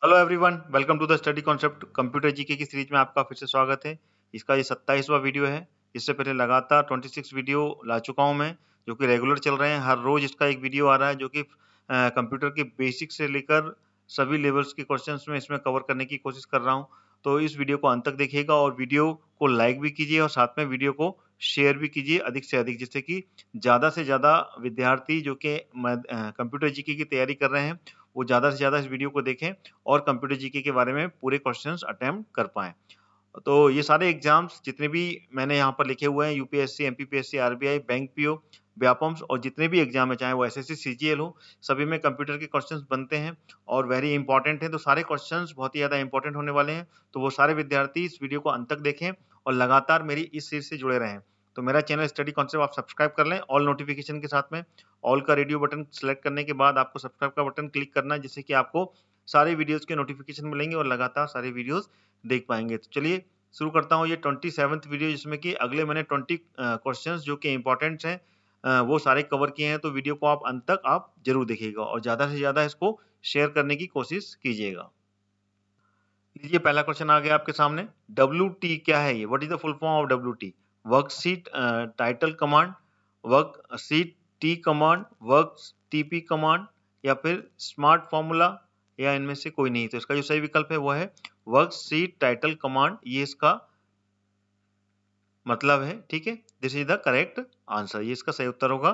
Hello everyone, welcome to the study concept computer GK की series में आपका फिर से स्वागत है। इसका ये 27वां वीडियो है। इससे पहले लगातार 26 वीडियो ला चुका हूं मैं, जो कि रेगुलर चल रहे हैं। हर रोज इसका एक वीडियो आ रहा है, जो कि कंप्यूटर के बेसिक से लेकर सभी लेवल्स के क्वेश्चंस में इसमें कवर करने की कोशिश कर रहा हूँ। तो इस वीडियो को अंत तक देखिएगा और वीडियो को लाइक भी कीजिए और साथ में वीडियो को शेयर भी कीजिए अधिक से अधिक, जिससे कि ज़्यादा से ज़्यादा विद्यार्थी जो कि कंप्यूटर जीके की तैयारी कर रहे हैं वो ज़्यादा से ज़्यादा इस वीडियो को देखें और कंप्यूटर जीके के बारे में पूरे क्वेश्चंस अटेम्प्ट कर पाएं। तो ये सारे एग्जाम्स जितने भी मैंने यहाँ पर लिखे हुए हैं, UPSC, MPPSC, RBI, bank PO, व्यापम्स और जितने भी एग्जाम है, चाहे वो एसएससी, सीजीएल हो, सभी में कंप्यूटर के क्वेश्चंस बनते हैं और वेरी इंपॉर्टेंट है। तो सारे क्वेश्चंस बहुत ही ज़्यादा इंपॉर्टेंट होने वाले हैं। तो वो सारे विद्यार्थी इस वीडियो को अंत तक देखें और लगातार मेरी इस सीरीज से जुड़े रहें। तो मेरा चैनल स्टडी कॉन्सेप्ट आप सब्सक्राइब कर लें ऑल नोटिफिकेशन के साथ में। ऑल का रेडियो बटन सेलेक्ट करने के बाद आपको सब्सक्राइब का बटन क्लिक करना है, जिससे कि आपको सारे वीडियोस के नोटिफिकेशन मिलेंगे और लगातार सारे वीडियोस देख पाएंगे। तो चलिए शुरू करता हूँ ये 27th वीडियो, जिसमें कि अगले मैंने 20 क्वेश्चंस जो कि इंपॉर्टेंट हैं वो सारे कवर किए हैं। तो वीडियो को आप अंत तक आप जरूर देखिएगा और ज़्यादा से ज़्यादा इसको शेयर करने की कोशिश कीजिएगा। लीजिए, पहला क्वेश्चन आ गया आपके सामने। WT क्या है ये? What is the full form of WT? Worksheet title command, worksheet T command, work TP command या फिर स्मार्ट फॉर्मूला या इनमें से कोई नहीं। तो इसका जो सही विकल्प है वो है वर्कशीट टाइटल कमांड। ये इसका मतलब है, ठीक है। This is the correct answer, ये इसका सही उत्तर होगा।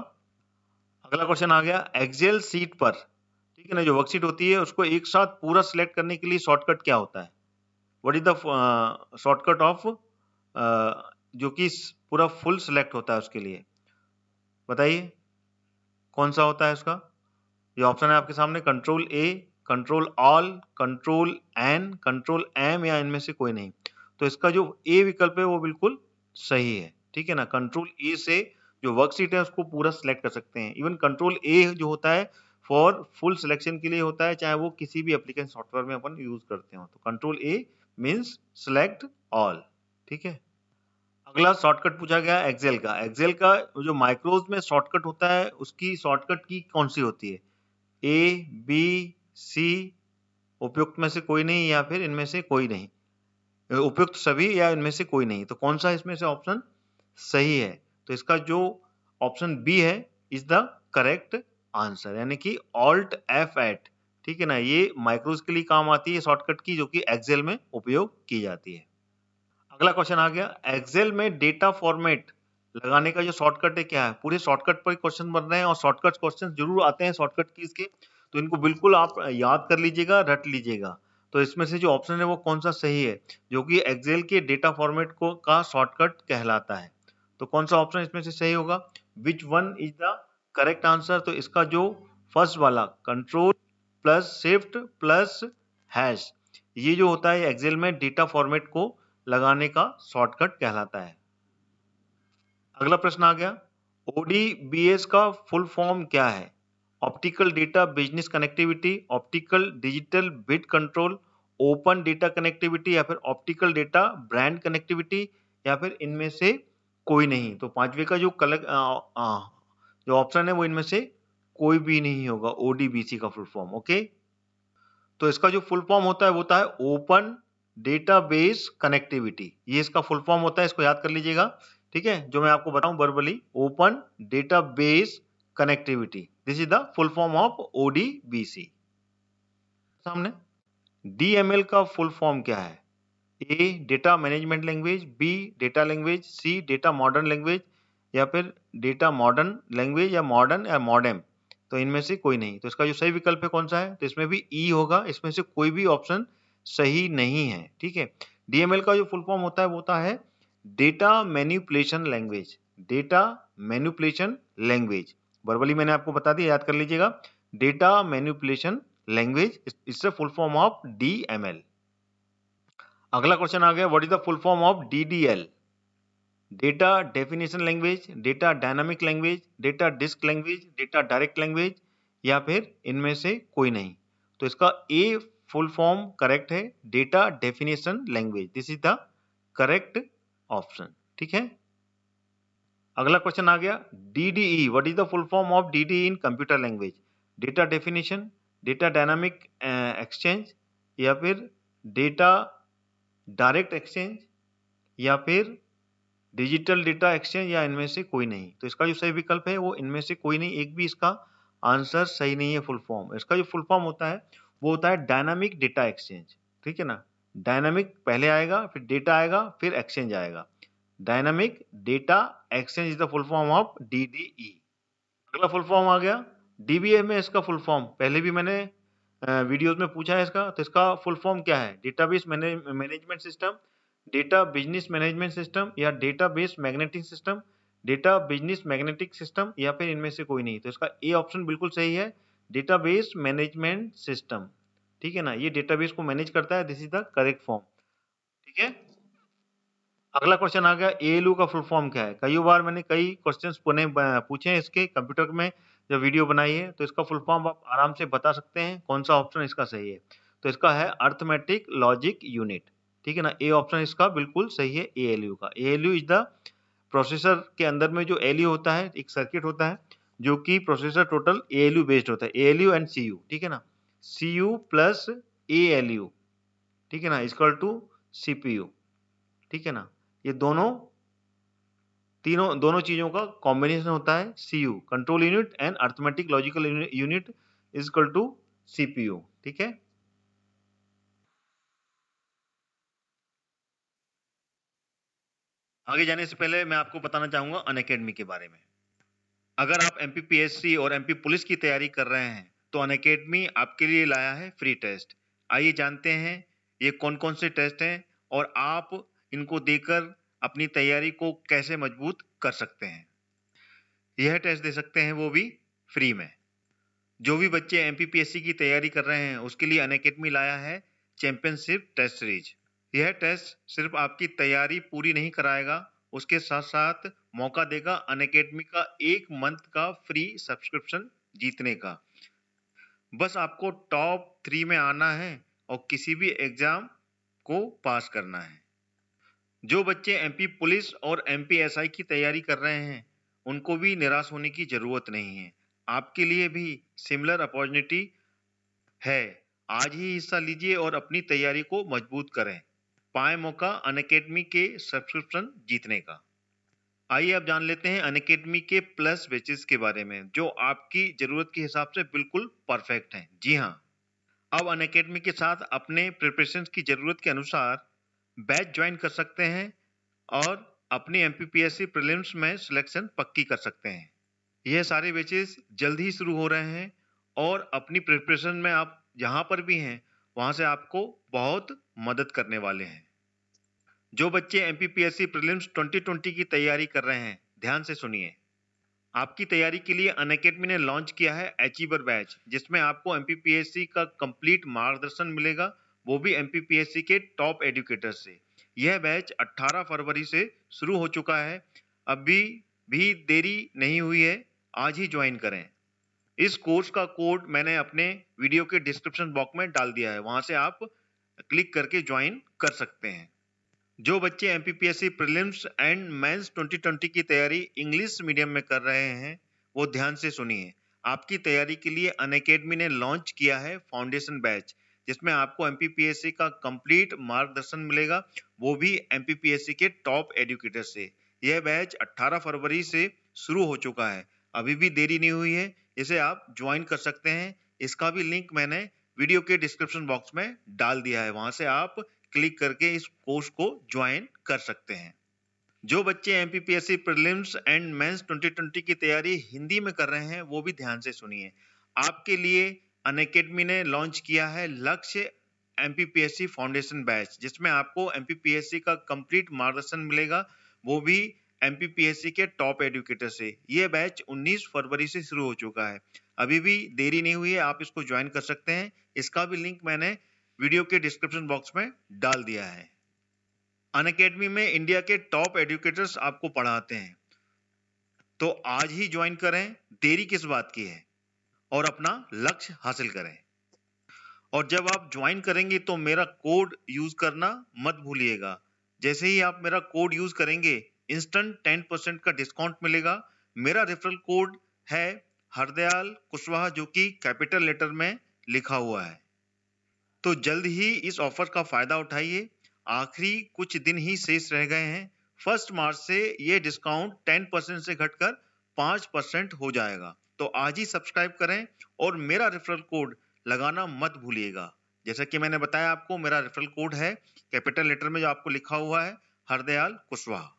अगला क्वेश्चन आ गया, एक्सेल सीट पर, ठीक है ना, जो वर्कशीट होती है उसको एक साथ पूरा सिलेक्ट करने के लिए शॉर्टकट क्या होता है? What is the shortcut of जो कि पूरा फुल सिलेक्ट होता है उसके लिए? बताइए कौन सा होता है उसका? ये ऑप्शन है आपके सामने, control A, control all, control N, control M या इनमें से कोई नहीं। तो इसका जो ए विकल्प है वो बिल्कुल सही है, ठीक है ना। कंट्रोल ए से जो वर्कशीट है उसको पूरा सिलेक्ट कर सकते हैं। इवन कंट्रोल ए जो होता है फॉर फुल सिलेक्शन के लिए होता है, चाहे वो किसी भी एप्लीकेशन सॉफ्टवेयर में अपन यूज करते हो। तो कंट्रोल ए मीन्स सिलेक्ट ऑल, ठीक है। अगला शॉर्टकट पूछा गया एक्सेल का। एक्सेल का जो माइक्रोज में शॉर्टकट होता है उसकी शॉर्टकट की कौन सी होती है? ए, बी, सी, उपयुक्त में से कोई नहीं या फिर इनमें से कोई नहीं, उपयुक्त सभी या इनमें से कोई नहीं। तो कौन सा इसमें से ऑप्शन सही है? तो इसका जो ऑप्शन बी है इज द करेक्ट आंसर, यानी कि ऑल्ट F8, ठीक है ना। ये माइक्रोज के लिए काम आती है शॉर्टकट की, जो कि एक्सेल में उपयोग की जाती है। अगला क्वेश्चन आ गया, एक्सेल में डेटा फॉर्मेट लगाने का जो शॉर्टकट है क्या है? पूरे शॉर्टकट पर क्वेश्चन बन रहे हैं और शॉर्टकट क्वेश्चन जरूर आते हैं शॉर्टकट कीज के, तो इनको बिल्कुल आप याद कर लीजिएगा, रट लीजिएगा। तो इसमें से जो ऑप्शन है वो कौन सा सही है, जो कि एक्सेल के डेटा फॉर्मेट को का शॉर्टकट कहलाता है? तो कौन सा ऑप्शन इसमें से सही होगा? Which one is the correct answer? तो इसका जो फर्स्ट वाला control plus shift plus hash, ये जो होता है एक्सेल में डेटा फॉर्मेट को लगाने का शॉर्टकट कहलाता है। अगला प्रश्न आ गया, ODBS का फुल फॉर्म क्या है? Optical data business connectivity, optical digital bit control, open data connectivity या फिर ऑप्टिकल डेटा ब्रांड कनेक्टिविटी या फिर इनमें से कोई नहीं। तो पांचवे का जो ऑप्शन है वो इनमें से कोई भी नहीं होगा, ODBC का फुल फॉर्म। ओके, तो इसका जो फुल फॉर्म होता है वो होता है ओपन डेटाबेस कनेक्टिविटी। ये इसका फुल फॉर्म होता है, इसको याद कर लीजिएगा, ठीक है। जो मैं आपको बताऊं verbally, open database connectivity, this is the full form of ODBC। सामने DML का फुल फॉर्म क्या है? A data management language, B data language, C data modern language या फिर डेटा मॉडर्न लैंग्वेज या मॉडर्न या मॉडेम। तो इनमें से कोई नहीं। तो इसका जो सही विकल्प है कौन सा है? तो इसमें भी ई होगा, इसमें से कोई भी ऑप्शन सही नहीं है, ठीक है। DML का जो फुल फॉर्म होता है वो होता है data manipulation language, data manipulation language. Verbally मैंने आपको बता दिया, याद कर लीजिएगा, data manipulation language is the full form of DML। अगला क्वेश्चन आ गया, what is the full form of DDL? Data definition language, data dynamic language, data disk language, data direct language या फिर इनमें से कोई नहीं। तो इसका ए फुल फॉर्म करेक्ट है, data definition language, this is the correct option, ठीक है। अगला क्वेश्चन आ गया, DDE, what is the full form of DDE in computer language? Data definition, data dynamic exchange या फिर डेटा डायरेक्ट एक्सचेंज या फिर डिजिटल डेटा एक्सचेंज या इनमें से कोई नहीं। तो इसका जो सही विकल्प है वो इनमें से कोई नहीं, एक भी इसका आंसर सही नहीं है फुल फॉर्म। इसका जो फुल फॉर्म होता है वो होता है डायनामिक डेटा एक्सचेंज, ठीक है ना। डायनामिक पहले आएगा, फिर डेटा आएगा, फिर एक्सचेंज आएगा। Dynamic data exchange is the full form of DDE। अगला फुल फॉर्म आ गया DBA इसका फुल फॉर्म पहले भी मैंने वीडियोस में पूछा है इसका। तो इसका फुल फॉर्म क्या है? Database management system, data business management system या database magnetic system, data business magnetic system या फिर इनमें से कोई नहीं। तो इसका ए ऑप्शन बिल्कुल सही है, डेटाबेस मैनेजमेंट सिस्टम, ठीक है ना। ये डेटाबेस को मैनेज करता है, this is the correct form, ठीक है। अगला क्वेश्चन आ गया ALU का फुल फॉर्म क्या है? कई बार मैंने कई क्वेश्चंस पूछे हैं इसके कंप्यूटर में जब वीडियो बनाई है। तो इसका फुल फॉर्म आप आराम से बता सकते हैं कौन सा ऑप्शन इसका सही है। तो इसका है अर्थमेटिक लॉजिक यूनिट, ठीक है ना। ए ऑप्शन इसका बिल्कुल सही है ALU का। ALU इज द प्रोसेसर के अंदर में जो ALU होता है, एक सर्किट होता है जो कि प्रोसेसर टोटल ALU बेस्ड होता है, ALU एंड CU, ठीक है ना। CU प्लस ALU, ठीक है ना, इक्वल टू CPU, ठीक है ना। ये दोनों चीजों का कॉम्बिनेशन होता है CU, control unit and arithmetic logical unit is equal to CPU, ठीक है। आगे जाने से पहले मैं आपको बताना चाहूंगा अनअकैडमी के बारे में। अगर आप MPPSC और MP पुलिस की तैयारी कर रहे हैं तो अनअकैडमी आपके लिए लाया है फ्री टेस्ट। आइए जानते हैं ये कौन कौन से टेस्ट हैं और आप इनको देकर अपनी तैयारी को कैसे मजबूत कर सकते हैं। यह टेस्ट दे सकते हैं वो भी फ्री में। जो भी बच्चे MPPSC की तैयारी कर रहे हैं उसके लिए अनअकैडमी लाया है चैंपियनशिप टेस्ट सीरीज। यह टेस्ट सिर्फ आपकी तैयारी पूरी नहीं कराएगा, उसके साथ साथ मौका देगा अनअकैडमी का 1 मंथ का फ्री सब्सक्रिप्शन जीतने का। बस आपको टॉप 3 में आना है और किसी भी एग्जाम को पास करना है। जो बच्चे MP पुलिस और MP SI की तैयारी कर रहे हैं उनको भी निराश होने की जरूरत नहीं है। आपके लिए भी सिमिलर अपॉर्चुनिटी है। आज ही हिस्सा लीजिए और अपनी तैयारी को मजबूत करें। पाए मौका अनअकैडमी के सब्सक्रिप्शन जीतने का। आइए अब जान लेते हैं अनअकैडमी के प्लस बैचेस के बारे में जो आपकी जरूरत के हिसाब से बिल्कुल परफेक्ट हैं। जी हाँ, अब अनअकैडमी के साथ अपने प्रिपरेशन की जरूरत के अनुसार बैच ज्वाइन कर सकते हैं और अपनी MPPSC प्रीलिम्स में सिलेक्शन पक्की कर सकते हैं। यह सारे बैचेस जल्द ही शुरू हो रहे हैं और अपनी प्रिपरेशन में आप जहां पर भी हैं वहां से आपको बहुत मदद करने वाले हैं। जो बच्चे MPPSC प्रीलिम्स 2020 की तैयारी कर रहे हैं ध्यान से सुनिए। आपकी तैयारी के लिए अनअकैडमी ने लॉन्च किया है अचीवर बैच, जिसमें आपको MPPSC का कंप्लीट मार्गदर्शन मिलेगा, वो भी MPPSC के टॉप एजुकेटर से। यह बैच 18 फरवरी से शुरू हो चुका है। अभी भी देरी नहीं हुई है, आज ही ज्वाइन करें। इस कोर्स का कोड मैंने अपने वीडियो के डिस्क्रिप्शन बॉक्स में डाल दिया है, वहां से आप क्लिक करके ज्वाइन कर सकते हैं। जो बच्चे MPPSC प्रीलिम्स एंड मेंस 2020 की तैयारी इंग्लिश मीडियम में कर रहे हैं वो ध्यान से सुनिए। आपकी तैयारी के लिए अनअकैडमी ने लॉन्च किया है फाउंडेशन बैच, जिसमें आपको MPPSC का कंप्लीट मार्गदर्शन मिलेगा, वो भी MPPSC के टॉप एजुकेटर से। यह बैच 18 फरवरी से शुरू हो चुका है, अभी भी देरी नहीं हुई है, इसे आप ज्वाइन कर सकते हैं। इसका भी लिंक मैंने वीडियो के डिस्क्रिप्शन बॉक्स में डाल दिया है, वहां से आप क्लिक करके इस कोर्स को ज्वाइन कर सकते हैं। जो बच्चे MPPSC प्रीलिम्स एंड मेंस 2020 की तैयारी हिंदी में कर रहे हैं वो भी ध्यान से सुनिए। आपके लिए अनअकैडमी ने लॉन्च किया है लक्ष्य MPPSC फाउंडेशन बैच, जिसमें आपको MPPSC का कंप्लीट मार्गदर्शन मिलेगा, वो भी MPPSC के टॉप एजुकेटर से। यह बैच 19 फरवरी से शुरू हो चुका है, अभी भी देरी नहीं हुई है, आप इसको ज्वाइन कर सकते हैं। इसका भी लिंक मैंने वीडियो के डिस्क्रिप्शन बॉक्स में डाल दिया है। अनअकैडमी में इंडिया के टॉप एजुकेटर्स आपको पढ़ाते हैं, तो आज ही ज्वाइन करें, देरी किस बात की है, और अपना लक्ष्य हासिल करें। और जब आप ज्वाइन करेंगे तो मेरा कोड यूज करना मत भूलिएगा। जैसे ही आप मेरा कोड यूज करेंगे इंस्टेंट 10% का डिस्काउंट मिलेगा। मेरा रेफरल कोड है हरदयाल कुशवाहा, जो कि कैपिटल लेटर में लिखा हुआ है। तो जल्द ही इस ऑफर का फायदा उठाइए, आखिरी कुछ दिन ही शेष रह गए हैं। 1 मार्च से ये डिस्काउंट 10% से घटकर 5% हो जाएगा। तो आज ही सब्सक्राइब करें और मेरा रेफरल कोड लगाना मत भूलिएगा। जैसा कि मैंने बताया आपको, मेरा रेफरल कोड है कैपिटल लेटर में जो आपको लिखा हुआ है, हरदयाल कुशवाहा।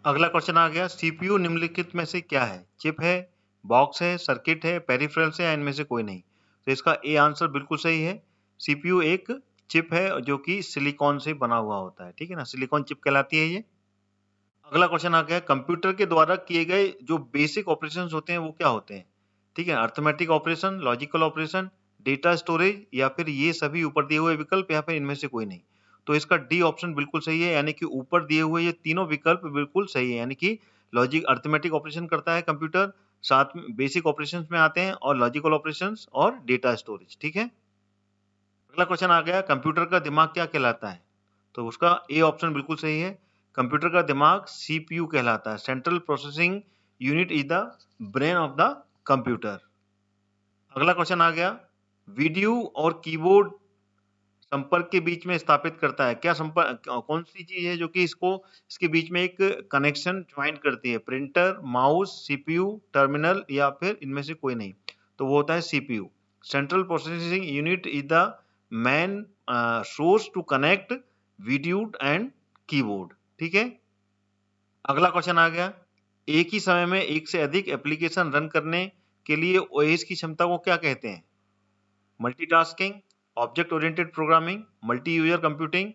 अगला क्वेश्चन आ गया, सीपीयू निम्नलिखित में से क्या है? चिप है, बॉक्स है, सर्किट है, पेरिफेरल्स है या इनमें से कोई नहीं? तो इसका ए आंसर बिल्कुल सही है। सीपीयू एक चिप है जो कि सिलिकॉन से बना हुआ होता है, ठीक है ना, सिलिकॉन चिप कहलाती है ये। अगला क्वेश्चन आ गया, कंप्यूटर के द्वारा किए गए जो बेसिक ऑपरेशंस होते हैं वो क्या होते हैं? ठीक है, arithmetic operation, logical operation, data storage या फिर ये सभी ऊपर दिए हुए विकल्प या फिर इनमें से कोई नहीं? तो इसका डी ऑप्शन बिल्कुल सही है, यानी कि ऊपर दिए हुए ये तीनों विकल्प बिल्कुल सही है, यानी कि लॉजिक अर्थमेटिक ऑपरेशन करता है कंप्यूटर, साथ में बेसिक ऑपरेशंस में आते हैं और लॉजिकल ऑपरेशंस और डेटा स्टोरेज, ठीक है। अगला क्वेश्चन आ गया, कंप्यूटर का दिमाग क्या कहलाता है? तो उसका ए ऑप्शन बिल्कुल सही है। कंप्यूटर का दिमाग सीपीयू कहलाता है, central processing unit is the brain of the computer. अगला क्वेश्चन आ गया, वीडियो और कीबोर्ड संपर्क के बीच में स्थापित करता है, क्या संपर्क, कौन सी चीज है जो कि इसके बीच में एक कनेक्शन ज्वाइन करती है? प्रिंटर, माउस, सीपीयू, टर्मिनल या फिर इनमें से कोई नहीं? तो वो होता है CPU, central processing unit is the main source to connect video and keyboard, ठीक है। अगला क्वेश्चन आ गया, एक ही समय में एक से अधिक एप्लीकेशन रन करने के लिए ओएस की क्षमता को क्या कहते हैं? Multitasking, object oriented programming, multi user computing,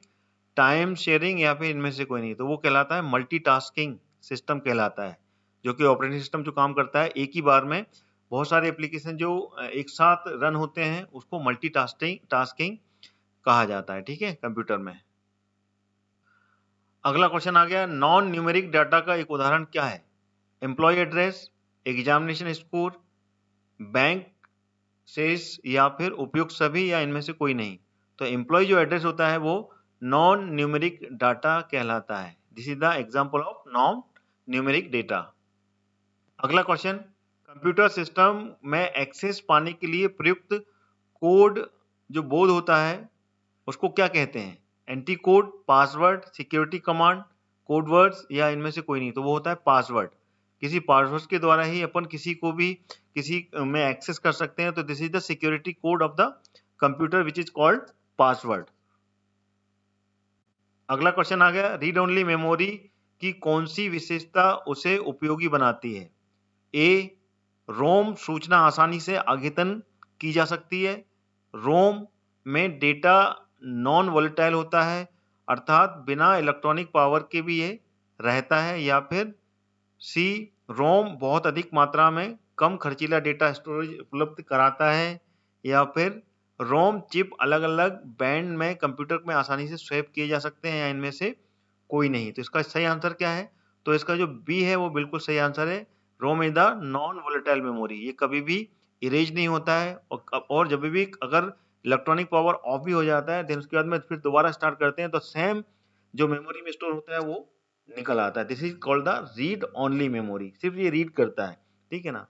time sharing या फिर इनमें से कोई नहीं? तो वो कहलाता है मल्टीटास्किंग सिस्टम कहलाता है, जो कि ऑपरेटिंग सिस्टम जो काम करता है एक ही बार में बहुत सारे एप्लीकेशन जो एक साथ रन होते हैं उसको टास्किंग कहा जाता है, ठीक है, कंप्यूटर में। अगला क्वेश्चन आ गया, नॉन न्यूमेरिक डाटा का एक उदाहरण क्या है? Employee address, examination score, bank शेष या फिर उपयुक्त सभी या इनमें से कोई नहीं? तो एम्प्लॉय जो एड्रेस होता है वो नॉन न्यूमेरिक डाटा कहलाता है। This is the example of non numeric data. अगला क्वेश्चन, कंप्यूटर सिस्टम में एक्सेस पाने के लिए प्रयुक्त कोड जो बोध होता है उसको क्या कहते हैं? Anti code, password, security command, code words या इनमें से कोई नहीं? तो वो होता है पासवर्ड। किसी पासवर्ड के द्वारा ही अपन किसी को भी किसी में एक्सेस कर सकते हैं, तो this is the security code of the computer which is called password. अगला क्वेश्चन आ गया, रीड ओनली मेमोरी की कौन सी विशेषता उसे उपयोगी बनाती है? ए, रोम सूचना आसानी से अद्यतन की जा सकती है, रोम में डेटा नॉन वोलेटाइल होता है अर्थात बिना इलेक्ट्रॉनिक पावर के भी ये रहता है, या फिर सी, रोम बहुत अधिक मात्रा में कम खर्चीला डेटा स्टोरेज उपलब्ध कराता है, या फिर रोम चिप अलग अलग बैंड में कंप्यूटर में आसानी से स्वैप किए जा सकते हैं या इनमें से कोई नहीं? तो इसका सही आंसर क्या है? तो इसका जो बी है वो बिल्कुल सही आंसर है। ROM is the non volatile memory, ये कभी भी इरेज नहीं होता है और जब भी अगर इलेक्ट्रॉनिक पावर ऑफ भी हो जाता है देन उसके बाद में फिर दोबारा स्टार्ट करते हैं तो सेम जो मेमोरी में स्टोर होता है वो निकल आता है। This is called the read only memory, सिर्फ ये रीड करता है, ठीक है ना।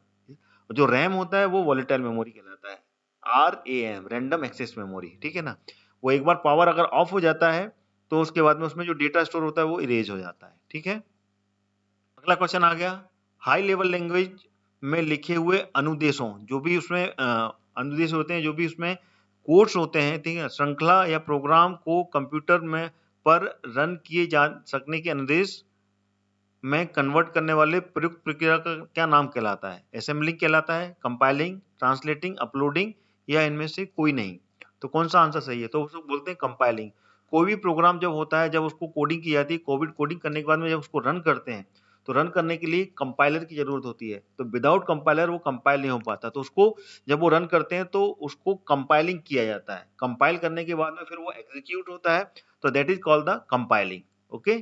जो रैम होता है वो वोलेटाइल मेमोरी कहलाता है, RAM, रैंडम एक्सेस मेमोरी, ठीक है ना। वो एक बार पावर अगर ऑफ हो जाता है तो उसके बाद में उसमें जो डेटा स्टोर होता है वो इरेज हो जाता है, ठीक है। अगला क्वेश्चन आ गया, हाई लेवल लैंग्वेज में लिखे हुए अनुदेशों, जो भी उसमें अनुदेश होते हैं, जो भी उसमें कोड्स होते हैं, ठीक है, श्रृंखला या प्रोग्राम को कंप्यूटर में पर रन किए जा सकने के अनुदेश में कन्वर्ट करने वाले प्रयुक्त प्रक्रिया का क्या नाम कहलाता है? असेंबलिंग कहलाता है, कंपाइलिंग, ट्रांसलेटिंग, अपलोडिंग या इनमें से कोई नहीं? तो कौन सा आंसर सही है? तो उसको बोलते हैं कंपाइलिंग। कोई भी प्रोग्राम जब होता है, जब उसको कोडिंग की जाती है, कोडिंग करने के बाद में जब उसको रन करते हैं तो रन करने के लिए कंपाइलर की जरूरत होती है, तो विदाउट कंपाइलर वो कंपाइल नहीं हो पाता, तो उसको जब वो रन करते हैं तो उसको कंपाइलिंग किया जाता है। कंपाइल करने के बाद में फिर वो एग्जीक्यूट होता है, तो that is called the compiling. Okay,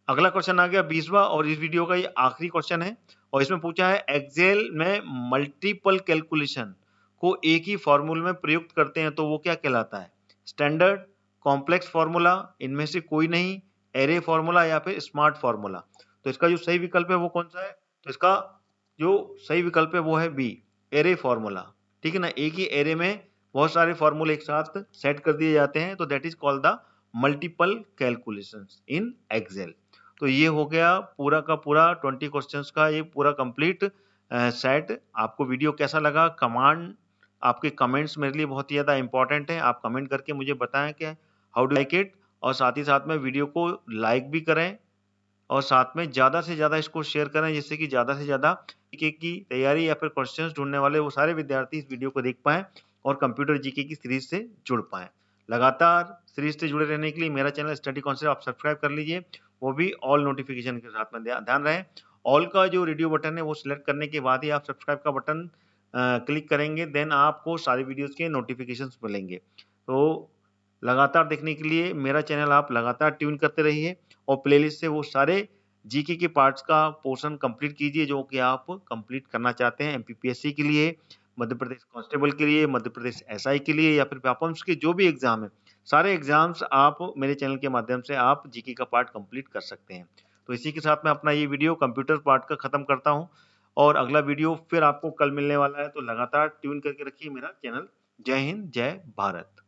अगला क्वेश्चन आ गया 20वां और इस वीडियो का ये आखिरी क्वेश्चन है और इसमें पूछा है, एक्सेल में मल्टीपल कैलकुलेशन को एक ही फॉर्मूले में प्रयुक्त करते हैं तो वो क्या कहलाता है? स्टैंडर्ड, कॉम्प्लेक्स फॉर्मूला, इनमें से कोई नहीं, एरे फॉर्मूला या फिर स्मार्ट फॉर्मूला? तो इसका जो सही विकल्प है वो कौन सा है? तो इसका जो सही विकल्प है वो है बी, एरे फॉर्मूला, ठीक है ना। एक ही एरे में बहुत सारे फॉर्मूले एक साथ सेट कर दिए जाते हैं, तो that is called the multiple calculations in Excel. तो ये हो गया पूरा का पूरा 20 क्वेश्चंस का ये पूरा कंप्लीट सेट। आपको वीडियो कैसा लगा? आपके कमेंट्स मेरे लिए बहुत ही ज़्यादा इंपॉर्टेंट है। आप कमेंट करके मुझे बताएं कि हाउ डू लाइक इट, और साथ ही साथ में वीडियो को लाइक भी करें और साथ में ज़्यादा से ज़्यादा इसको शेयर करें, जिससे कि ज़्यादा से ज़्यादा जीके की तैयारी या फिर क्वेश्चंस ढूंढने वाले वो सारे विद्यार्थी इस वीडियो को देख पाएं और कंप्यूटर जीके की सीरीज से जुड़ पाएं। लगातार सीरीज से जुड़े रहने के लिए मेरा चैनल स्टडी कॉन्सेप्ट आप सब्सक्राइब कर लीजिए, वो भी ऑल नोटिफिकेशन के साथ में। ध्यान रहे ऑल का जो रेडियो बटन है वो सिलेक्ट करने के बाद ही आप सब्सक्राइब का बटन क्लिक करेंगे, देन आपको सारी वीडियोस के नोटिफिकेशंस मिलेंगे। तो लगातार देखने के लिए मेरा चैनल आप लगातार ट्यून करते रहिए और प्लेलिस्ट से वो सारे जीके के पार्ट्स का पोर्शन कंप्लीट कीजिए जो कि आप कंप्लीट करना चाहते हैं एमपीपीएससी के लिए, मध्य प्रदेश कांस्टेबल के लिए, मध्य प्रदेश एसआई के लिए, या फिर व्यापम्स के जो भी एग्जाम है, सारे एग्जाम्स आप मेरे चैनल के माध्यम से आप जीके का पार्ट कंप्लीट कर सकते हैं। तो इसी के साथ मैं अपना ये वीडियो कंप्यूटर पार्ट का खत्म करता हूँ और अगला वीडियो फिर आपको कल मिलने वाला है। तो लगातार ट्यून करके रखिए मेरा चैनल। जय हिंद, जय भारत।